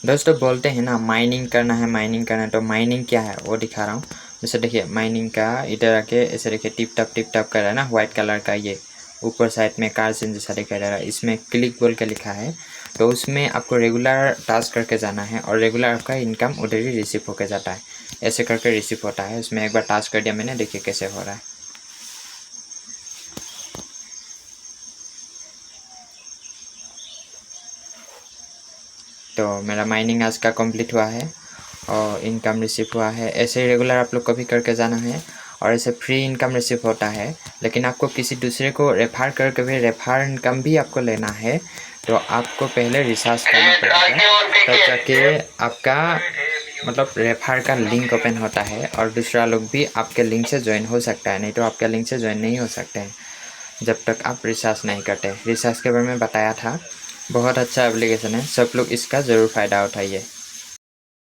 दोस्तों बोलते हैं ना माइनिंग करना है, तो माइनिंग क्या है वो दिखा रहा हूँ। जैसे देखिए माइनिंग का इधर आके ऐसे देखिए टिप टप कर रहा है ना, वाइट कलर का ये ऊपर साइड में कार्सन जैसा दिखाई दे रहा है, इसमें क्लिक बोल के लिखा है। तो उसमें आपको रेगुलर टास्क करके जाना है और रेगुलर आपका इनकम उधर ही रिसीव होकर जाता है, ऐसे करके रिसीव होता है। उसमें एक बार टास्क कर दिया मैंने, देखिए कैसे हो रहा है। तो मेरा माइनिंग आज का कंप्लीट हुआ है और इनकम रिसीव हुआ है। ऐसे ही रेगुलर आप लोग को भी करके जाना है और ऐसे फ्री इनकम रिसीव होता है। लेकिन आपको किसी दूसरे को रेफर करके भी रेफर इनकम भी आपको लेना है, तो आपको पहले रिसर्च करना पड़ेगा, तब जाके आपका मतलब रेफर का लिंक ओपन होता है और दूसरा लोग भी आपके लिंक से ज्वाइन हो सकता है, नहीं तो आपके लिंक से ज्वाइन नहीं हो सकते हैं जब तक आप रिसर्च नहीं करते। रिसर्च के बारे में बताया था, बहुत अच्छा एप्लीकेशन है, सब लोग इसका ज़रूर फ़ायदा उठाइए।